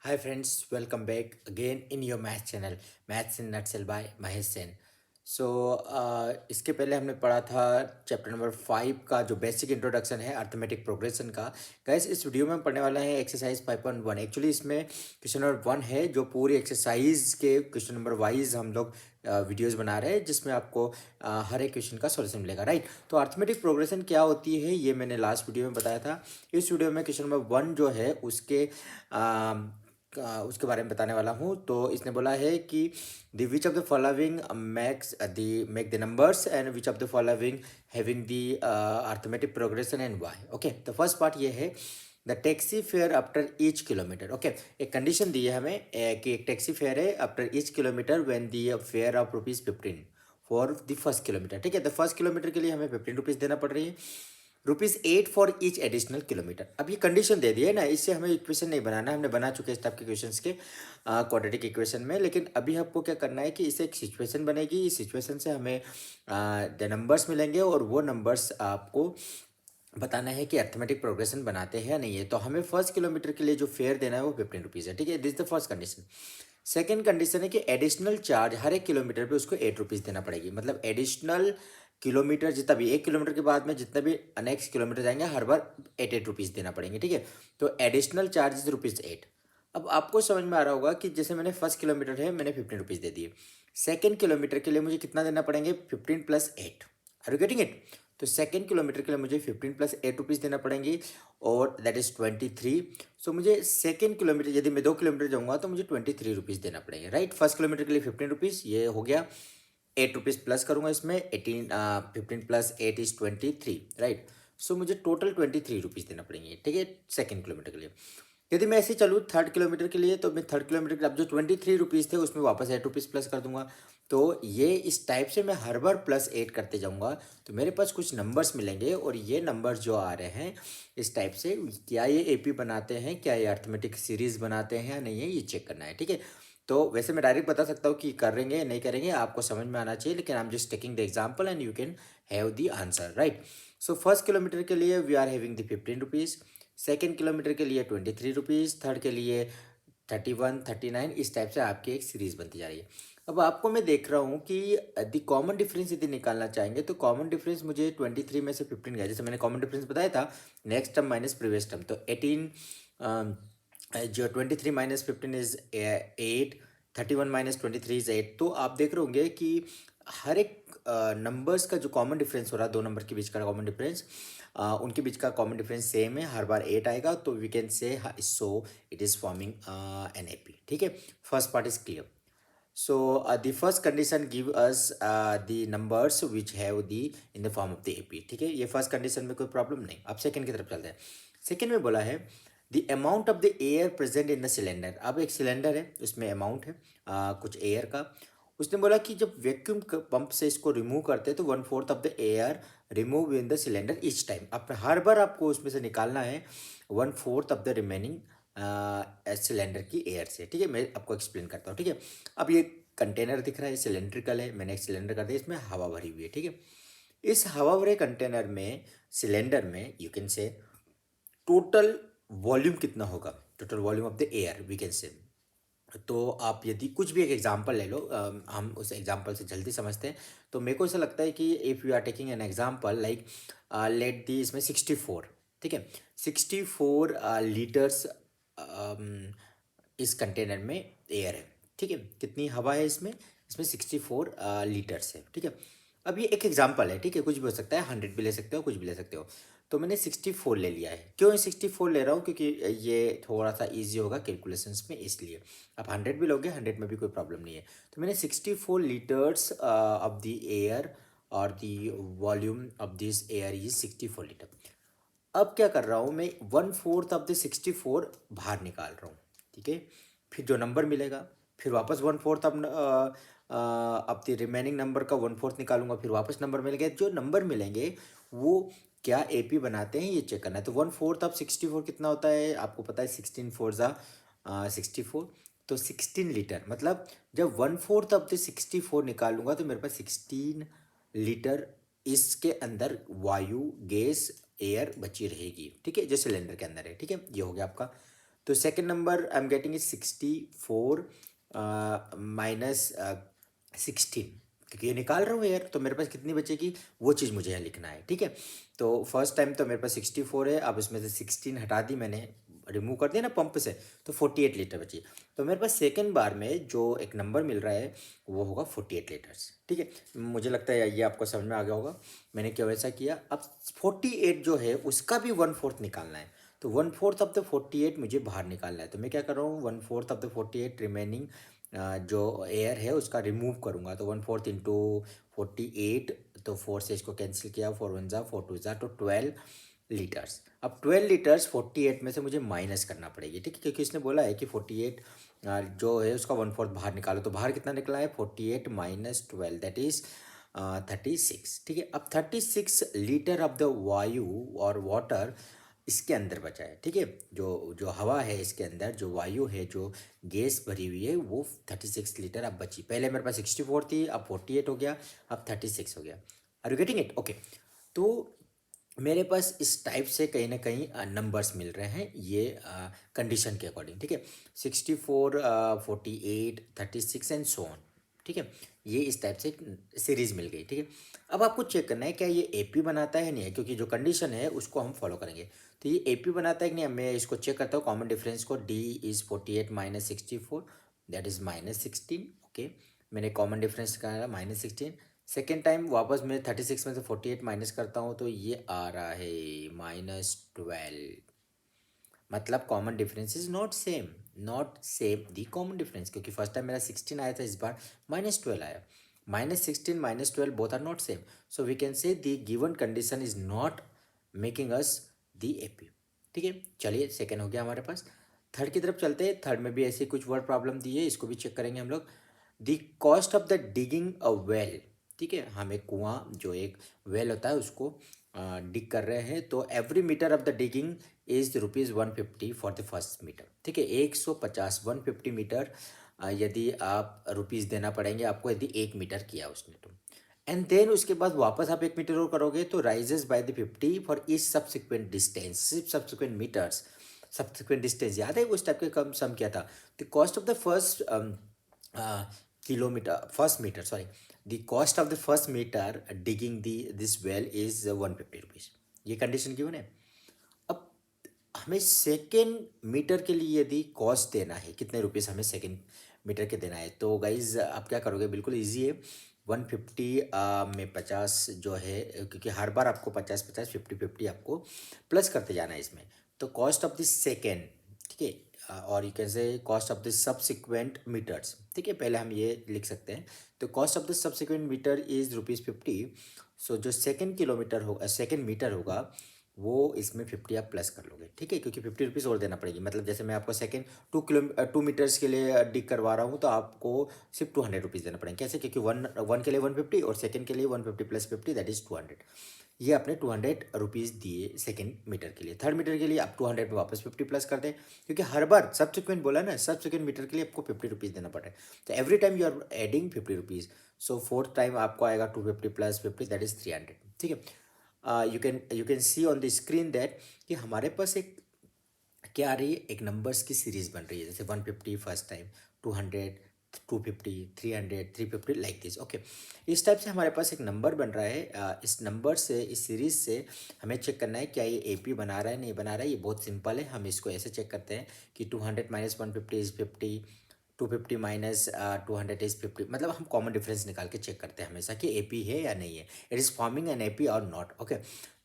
Hi friends, welcome back again in your math channel Maths in Nutshell by Mahesh Sen. सो इसके पहले हमने पढ़ा था चैप्टर नंबर 5 का जो बेसिक इंट्रोडक्शन है अर्थमेटिक प्रोग्रेशन का। गाइस इस वीडियो में हम पढ़ने वाला है एक्सरसाइज 5.1। एक्चुअली इसमें क्वेश्चन नंबर 1 है जो पूरी एक्सरसाइज के क्वेश्चन नंबर वाइज हम लोग वीडियोस बना रहे हैं जिसमें आपको हर एक क्वेश्चन का सॉल्यूशन मिलेगा, राइट। तो अर्थमेटिक प्रोग्रेशन क्या होती है ये मैंने लास्ट वीडियो में बताया था। इस वीडियो में क्वेश्चन नंबर 1 जो है उसके बारे में बताने वाला हूँ। तो इसने बोला है कि the which of the following make the numbers and which of the following having the arithmetic progression and why. Okay, तो फर्स्ट पार्ट ये है the taxi fare after each kilometre. Okay, एक कंडीशन दी है हमें कि एक टैक्सी फेयर है after each kilometre when the fare of ₹15 for the first kilometre. ठीक है, तो फर्स्ट किलोमीटर के लिए हमें ₹15 देना पड़ रही है, ₹8 फॉर ईच एडिशनल किलोमीटर। अब ये कंडीशन दे दी है ना, इससे हमें इक्वेशन नहीं बनाना, हमने बना चुके इस टाइप के क्वेश्चंस के क्वाड्रेटिक इक्वेशन में। लेकिन अभी आपको क्या करना है कि इससे एक सिचुएशन बनेगी, इस सिचुएशन से हमें द नंबर्स मिलेंगे और वो नंबर्स आपको बताना है कि अर्थमेटिक प्रोग्रेशन बनाते हैं या नहीं है। तो हमें फर्स्ट किलोमीटर के लिए जो फेयर देना है वो ₹15 है। ठीक है, this is the first condition. Second condition है कि एडिशनल चार्ज हर एक किलोमीटर पे उसको ₹8 देना पड़ेगी। मतलब एडिशनल किलोमीटर जितना भी, 1 किलोमीटर के बाद में जितना भी नेक्स्ट किलोमीटर जाएंगे हर बार ₹8 देना पड़ेंगे। ठीक है, तो एडिशनल चार्ज इज ₹8। अब आपको समझ में आ रहा होगा कि जैसे मैंने फर्स्ट किलोमीटर है मैंने ₹15 दे दिए, सेकेंड किलोमीटर के लिए मुझे कितना देना पड़ेंगे? 15 + 8। Are you getting it? तो सेकेंड किलोमीटर के लिए मुझे 15 + ₹8 देना पड़ेंगे और दैट इज 23। सो मुझे सेकेंड किलोमीटर यदि मैं 2 किलोमीटर जाऊंगा तो मुझे ₹23 देना पड़ेंगे, राइट। फर्स्ट किलोमीटर के लिए ₹15 ये हो गया, ₹8 प्लस करूंगा इसमें 15 + 8 इज 23, राइट। सो मुझे टोटल ₹23 देना पड़ेंगे। ठीक है, सेकेंड किलोमीटर के लिए। यदि मैं ऐसे ही चलूँ थर्ड किलोमीटर के लिए तो मैं थर्ड किलोमीटर के अब जो ₹23 थे उसमें वापस ₹8 प्लस कर दूंगा। तो ये इस टाइप से मैं हर बार +8 करते जाऊंगा तो मेरे पास कुछ नंबर्स मिलेंगे और ये नंबर्स जो आ रहे हैं इस टाइप से, क्या ये एपी बनाते हैं, क्या ये अर्थमेटिक सीरीज बनाते हैं या नहीं है, ये चेक करना है। ठीक है, तो वैसे मैं डायरेक्ट बता सकता हूँ कि करेंगे नहीं करेंगे, आपको समझ में आना चाहिए, लेकिन I am just taking the example and you can have the answer, right. So first kilometre के लिए we are having the ₹15, second kilometre के लिए ₹23, थर्ड के लिए 31, 39, इस टाइप से आपकी एक सीरीज बनती जा रही है। अब आपको मैं देख रहा हूँ कि द कॉमन डिफरेंस यदि निकालना चाहेंगे तो कॉमन डिफरेंस मुझे 23 में से 15 गया, जैसे मैंने कॉमन डिफरेंस बताया था next term minus previous term, तो 18 जो 23 - 15 इज 8, 31 - 23 इज 8। तो आप देख रहे होंगे कि हर एक नंबर्स का जो कॉमन डिफरेंस हो रहा है, दो नंबर के बीच का कॉमन डिफरेंस, उनके बीच का कॉमन डिफरेंस सेम है, हर बार 8 आएगा। तो we can say so it is forming an AP. ठीक है, first part is clear. So the first condition give us the numbers which have the in the form of the AP. ठीक है, ये first condition में कोई problem नहीं। अब second की तरफ चलते हैं। सेकंड में बोला है the amount of the air present in the cylinder. अब एक सिलेंडर है उसमें अमाउंट है कुछ एयर का। उसने बोला कि जब वैक्यूम पंप से इसको रिमूव करते हैं तो 1/4 of the air remove in the cylinder each time. अब हर बार आपको उसमें से निकालना है 1/4 ऑफ द रिमेनिंग सिलेंडर की एयर से। ठीक है, मैं आपको एक्सप्लेन करता हूँ। ठीक है, अब ये कंटेनर दिख रहा है, सिलेंड्रिकल है, मैंने एक सिलेंडर कर दिया, इसमें हवा भरी हुई है। ठीक है, इस हवा भरे कंटेनर में, सिलेंडर में you can say total volume कितना होगा, total volume of the air we can say. तो आप यदि कुछ भी एक एग्जांपल ले लो, हम उस एग्जांपल से जल्दी समझते हैं। तो मेरे को ऐसा लगता है कि if you are taking an example like let the इसमें 64। ठीक है, 64 लीटर्स इस कंटेनर में एयर है। ठीक है, कितनी हवा है इसमें? इसमें 64 लीटर्स है। ठीक है, अब ये एक एग्जांपल है, ठीक है, कुछ भी हो सकता है, 100 भी ले सकते हो, कुछ भी ले सकते हो। तो मैंने 64 ले लिया है। क्यों 64 ले रहा हूँ? क्योंकि ये थोड़ा सा ईजी होगा कैलकुलेशंस में, इसलिए। आप 100 भी लोगे, 100 में भी कोई प्रॉब्लम नहीं है। तो मैंने 64 लीटर्स ऑफ द एयर और the volume of this air is 64 litre. अब क्या कर रहा हूँ मैं, 1/4 ऑफ द 64 बाहर निकाल रहा हूँ। ठीक है, फिर जो नंबर मिलेगा फिर वापस 1/4 अब द रिमेनिंग नंबर का 1/4 निकालूंगा, फिर वापस नंबर मिलेंगे। जो नंबर मिलेंगे वो क्या एपी बनाते हैं ये चेक करना है। तो 1/4 ऑफ 64 कितना होता है आपको पता है, 16 4 64। तो 16 लीटर, मतलब जब 1/4 ऑफ द 64 निकालूंगा तो मेरे पास 16 लीटर इसके अंदर वायु, गैस, एयर बची रहेगी। ठीक है, जो सिलेंडर के अंदर है। ठीक है, ये हो गया आपका तो second number I am getting is 64 minus 16, क्योंकि ये निकाल रहा हूँ यार, तो मेरे पास कितनी बचेगी वो चीज़ मुझे यहाँ लिखना है, ठीक है। तो फर्स्ट टाइम तो मेरे पास 64 है, अब इसमें से 16 हटा दी मैंने, रिमूव कर दिया ना पंप से, तो 48 लीटर बची। तो मेरे पास सेकेंड बार में जो एक नंबर मिल रहा है वो होगा 48 लीटर्स, ठीक है। मुझे लगता है ये आपको समझ में आ गया होगा मैंने क्यों ऐसा किया। अब 48 जो है उसका भी 1/4 निकालना है, तो 1/4 ऑफ द 48 मुझे बाहर निकालना है। तो मैं क्या कर रहा हूँ, 1/4 ऑफ द 48 रिमेनिंग जो एयर है उसका रिमूव करूँगा। तो 1/4 इंटू 48, तो 4 से इसको कैंसिल किया, 4 1 ज़ा 4 2 ज़ा, तो 12 लीटर्स। अब 12 लीटर्स 48 में से मुझे माइनस करना पड़ेगी, ठीक है, क्योंकि इसने बोला है कि 48 जो है उसका 1/4 बाहर निकालो। तो बाहर कितना निकला है, 48 माइनस 12, दैट इज 36, ठीक है। अब 36 लीटर ऑफ द वायु और वाटर इसके अंदर बचा है, ठीक है। जो जो हवा है इसके अंदर, जो वायु है, जो गैस भरी हुई है, वो 36 लीटर अब बची। पहले मेरे पास 64 थी, अब 48 हो गया, अब 36 हो गया। Are you getting it? Okay. तो मेरे पास इस टाइप से कहीं ना कहीं नंबर्स मिल रहे हैं, ये कंडीशन के अकॉर्डिंग, ठीक है। 64, 48, 36 एंड सो ऑन, ठीक है। ये इस टाइप से सीरीज मिल गई, ठीक है। अब आपको चेक करना है क्या ये एपी बनाता है नहीं है, क्योंकि जो कंडीशन है उसको हम फॉलो करेंगे। तो ये एपी बनाता है कि नहीं, मैं इसको चेक करता हूँ कॉमन डिफरेंस को। D is 48 minus 64, that is -16, okay. मैंने कॉमन डिफरेंस कहा -16। सेकेंड टाइम वापस मैं 36 में से 48 माइनस करता हूँ, तो ये आ रहा है -12। मतलब common difference is not same the common difference, क्योंकि फर्स्ट टाइम मेरा 16 आया था, इस बार -12 आया। -16 -12 both are not same, so we can say the given condition is not making us the AP, ठीक है। चलिए सेकेंड हो गया हमारे पास। थर्ड की तरफ चलते हैं। थर्ड में भी ऐसी कुछ वर्ड प्रॉब्लम दी है, इसको भी चेक करेंगे हम लोग। The cost of the digging a well, ठीक है, हम एक कुआं, जो एक वेल होता है उसको डिग कर रहे हैं। तो every metre of the digging is ₹150 for the first metre, ठीक है। 150 150 मीटर यदि आप रुपीज़ देना पड़ेंगे आपको, यदि 1 मीटर किया उसने तो। एंड देन उसके बाद वापस आप 1 मीटर और करोगे, तो rises by the 50 for each subsequent distance, subsequent metres, subsequent distance. याद है उस टाइप के कम सम किया था। The cost of the first kilometer, first meter, sorry, the cost of the first meter digging this well is 150 rupees। ये condition given है। अब हमें सेकेंड मीटर के लिए यदि कॉस्ट देना है, कितने रुपीस हमें सेकेंड मीटर के देना है, तो गाइज आप क्या करोगे, बिल्कुल इजी है। 150 में 50 जो है, क्योंकि हर बार आपको 50 50 50 50 आपको प्लस करते जाना है इसमें। तो कॉस्ट ऑफ दिस सेकेंड, ठीक है, और you can say cost of the subsequent metres, ठीक है। पहले हम ये लिख सकते हैं, तो cost of the subsequent metre is ₹50। So जो सेकेंड किलोमीटर होगा, सेकेंड मीटर होगा, वो इसमें 50 आप प्लस कर लोगे, ठीक है, क्योंकि 50 रुपीज़ और देना पड़ेगी। मतलब जैसे मैं आपको सेकेंड 2 मीटर्स के लिए डिग करवा रहा हूँ, तो आपको सिर्फ 200 रुपीज़ देना पड़ेंगे। कैसे? क्योंकि वन वन के लिए 150 और सेकेंड के लिए 150 प्लस 50, दैट इज 200। ये आपने 200 रुपीज़ दिए सेकेंड मीटर के लिए। थर्ड मीटर के लिए आप 200 में वापस 50 प्लस कर दें, क्योंकि हर बार सब्सिक्वेंट बोला ना, सब्सिक्वेंट मीटर के लिए आपको 50 रुपीज़ देना पड़ रहा है। तो every time you are adding 50 rupees. So fourth time आपको आएगा 250 प्लस 50, दैट इज 300, ठीक है। You can see on the screen that कि हमारे पास एक क्या आ रही है, एक नंबर्स की सीरीज बन रही है। जैसे 150 first time, 200, 250, 300, 350, like this, okay. इस टाइप से हमारे पास एक नंबर बन रहा है। इस नंबर से, इस सीरीज से हमें चेक करना है क्या ये एपी बना रहा है नहीं बना रहा है। ये बहुत सिंपल है, हम इसको ऐसे चेक करते हैं कि 200 माइनस 150 इज 50, 250 माइनस 200 इज 50। मतलब हम कॉमन डिफरेंस निकाल के चेक करते हैं हमेशा कि एपी है या नहीं है, it is forming an AP और नॉट, ओके।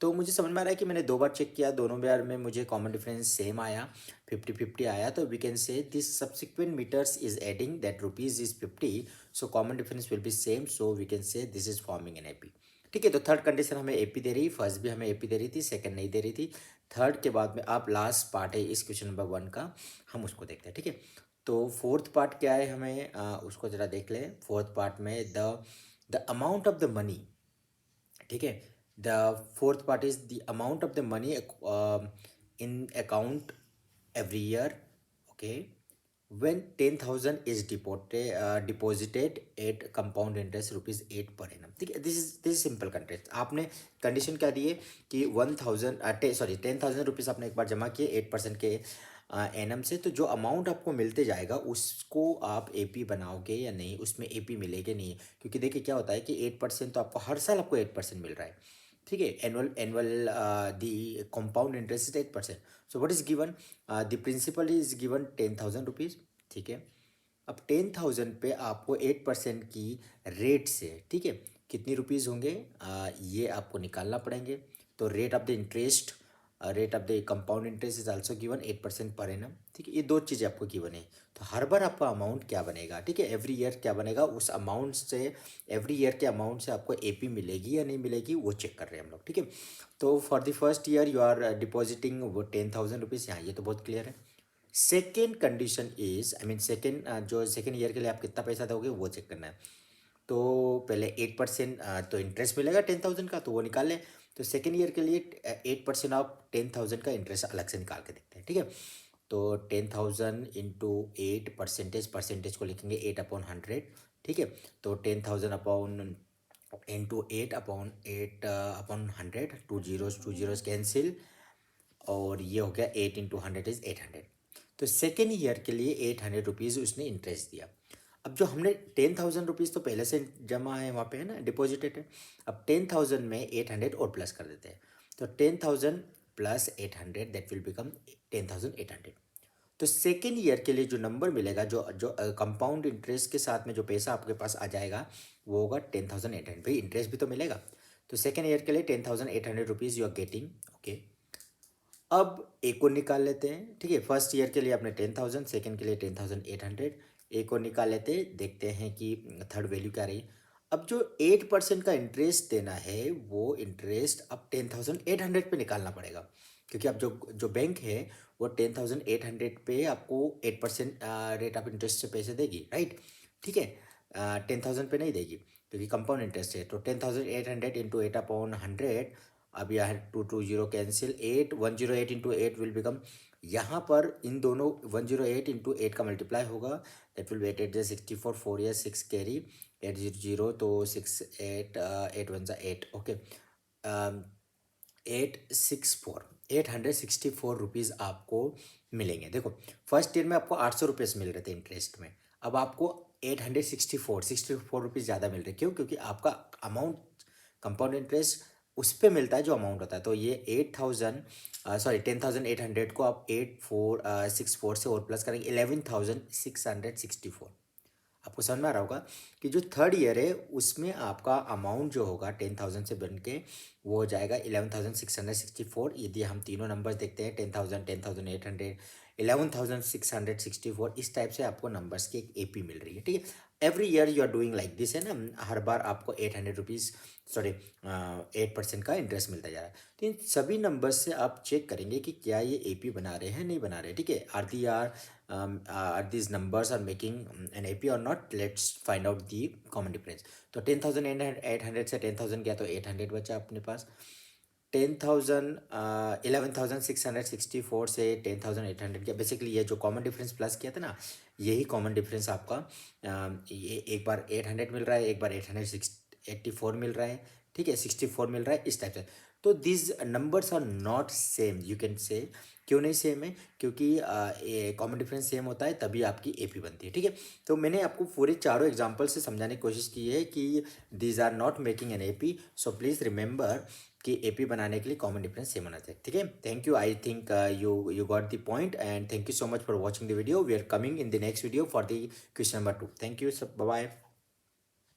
तो मुझे समझ में आ रहा है कि मैंने 2 बार चेक किया, दोनों बार में मुझे कॉमन डिफरेंस सेम आया, 50 50 आया। तो we can say this subsequent metres is adding that rupees is 50, so common difference will be same, so we can say this is forming an AP, ठीक है। तो थर्ड कंडीशन हमें AP दे रही, first भी हमें एपी दे रही थी, सेकंड नहीं दे रही थी। थर्ड के बाद में आप लास्ट पार्ट है इस क्वेश्चन नंबर 1 का, हम उसको देखते हैं, ठीक है। तो फोर्थ पार्ट क्या है, हमें उसको जरा देख लें। फोर्थ पार्ट में the amount of the money, ठीक है, the fourth part is the amount of the money in account every year, okay, when 10,000 is deposited at compound interest ₹8 per annum, ठीक है। This is simple contest. आपने condition क्या दी है कि 1000 10,000 rupees आपने एक बार जमा किए 8% के एनम से, तो जो अमाउंट आपको मिलते जाएगा उसको आप एपी बनाओगे या नहीं, उसमें एपी मिलेगा नहीं। क्योंकि देखिए क्या होता है कि 8% तो आपको हर साल आपको 8% मिल रहा है, ठीक है। Annual annual the compound interest is 8%। So what is given, the principal is given 10,000 rupees, ठीक है। अब 10,000 पे आपको 8% की रेट से, ठीक है, कितनी रुपीज़ होंगे, ये आपको निकालना पड़ेंगे। तो rate of the interest, rate of the compound interest is also given 8% per annum, ठीक है। ये दो चीज़ें आपको गिवन है। तो हर बार आपका अमाउंट क्या बनेगा, ठीक है, एवरी ईयर क्या बनेगा, उस अमाउंट से, एवरी ईयर के अमाउंट से आपको एपी मिलेगी या नहीं मिलेगी वो चेक कर रहे हैं हम लोग, ठीक है। तो for the first year you are depositing वो 10,000 रुपीज़, यहाँ ये तो बहुत क्लियर है। Second condition is, I mean second, जो सेकेंड ईयर के लिए आप कितना पैसा दोगे वो चेक करना है। तो पहले 8% तो इंटरेस्ट मिलेगा 10,000 का, तो वो निकाल लें। तो सेकेंड ईयर के लिए 8% ऑफ 10,000 का इंटरेस्ट अलग से निकाल के देखते हैं, ठीक है। तो 10,000 इंटू 8%, परसेंटेज को लिखेंगे 8/100, ठीक है। तो 10,000 upon into 8/8/100, two zeros cancel, और ये हो गया 8 × 100 इज 800। तो सेकेंड ईयर के लिए 800 रुपीज़ उसने इंटरेस्ट दिया। अब जो हमने 10,000 रुपीज़ तो पहले से जमा है वहाँ पे, है ना, डिपॉजिटेड है। अब 10,000 में 800 और प्लस कर देते हैं। तो 10,000 प्लस 800 दैट विल बिकम 10,800। तो सेकेंड ईयर के लिए जो नंबर मिलेगा, जो जो कंपाउंड इंटरेस्ट के साथ में जो पैसा आपके पास आ जाएगा वो होगा 10,800। भाई इंटरेस्ट भी तो मिलेगा। तो सेकेंड ईयर के लिए 10,800 rupees you are getting, okay. अब एक और निकाल लेते हैं, ठीक है। फर्स्ट ईयर के लिए आपने 10,000, सेकेंड के लिए 10,800, एक और निकाल लेते हैं, देखते हैं कि थर्ड वैल्यू क्या रही। अब जो 8% का इंटरेस्ट देना है वो इंटरेस्ट अब 10,800 पे निकालना पड़ेगा। क्योंकि अब जो जो बैंक है वो 10,800 पे आपको 8% रेट ऑफ इंटरेस्ट से पैसे देगी, राइट, ठीक है। 10,000 पे नहीं देगी क्योंकि कंपाउंड इंटरेस्ट है। तो 10,800 इंटू 8/100, अब यहाँ 2 2 0 कैंसिल, 108 इंटू 8 विल बिकम, यहाँ पर इन दोनों 108 इंटू 8 का मल्टीप्लाई होगा, दैट विल बी 8 8 64, 4 या 6 कैरी, 8 0 तो 6 8 8 1 8, ओके। 864 आपको मिलेंगे। देखो फर्स्ट ईयर में आपको 800 रुपये मिल रहे थे इंटरेस्ट में, अब आपको 864 ज़्यादा मिल रहे। क्यों? क्योंकि आपका अमाउंट कंपाउंड इंटरेस्ट उस पर मिलता है जो अमाउंट होता है। तो ये 10,800 को आप 8,464 से और प्लस करेंगे 11,664। आपको समझ में आ रहा होगा कि जो थर्ड ईयर है उसमें आपका अमाउंट जो होगा 10,000 से बन के वो हो जाएगा 11,664। यदि हम तीनों नंबर्स देखते हैं 10,000, 10,800, 11,664, इस टाइप से आपको नंबर्स की एक एपी मिल रही है, ठीक है। Every year you are doing like this, है ना, हर बार आपको 800 रुपीज़, सॉरी 8% का इंटरेस्ट मिलता जा रहा है। तो इन सभी नंबर्स से आप चेक करेंगे कि क्या ये एपी बना रहे हैं नहीं बना रहे, ठीक है। are these numbers are making an AP or not? Let's find out the common difference. तो 10,800 से 10,000 गया तो 800 बचा अपने पास। 11,664 से 10,800 गया। बेसिकली ये जो कॉमन डिफरेंस प्लस किया था ना, यही कॉमन डिफरेंस आपका ये एक बार 800 मिल रहा है, एक बार 884 मिल रहा है, ठीक है, 64 मिल रहा है, इस टाइप से। तो this numbers are not same, you can say. क्यों नहीं सेम है? क्योंकि कॉमन डिफरेंस सेम होता है तभी आपकी एपी बनती है, ठीक है। तो मैंने आपको पूरे चारों एग्जांपल से समझाने की कोशिश की है कि these are not making an AP. So please remember कि एपी बनाने के लिए कॉमन डिफरेंस सेम होना चाहिए, ठीक है। Thank you, I think you got the point, and thank you so much for watching the video. We are coming in the next video for the question number 2। Thank you सब, bye bye.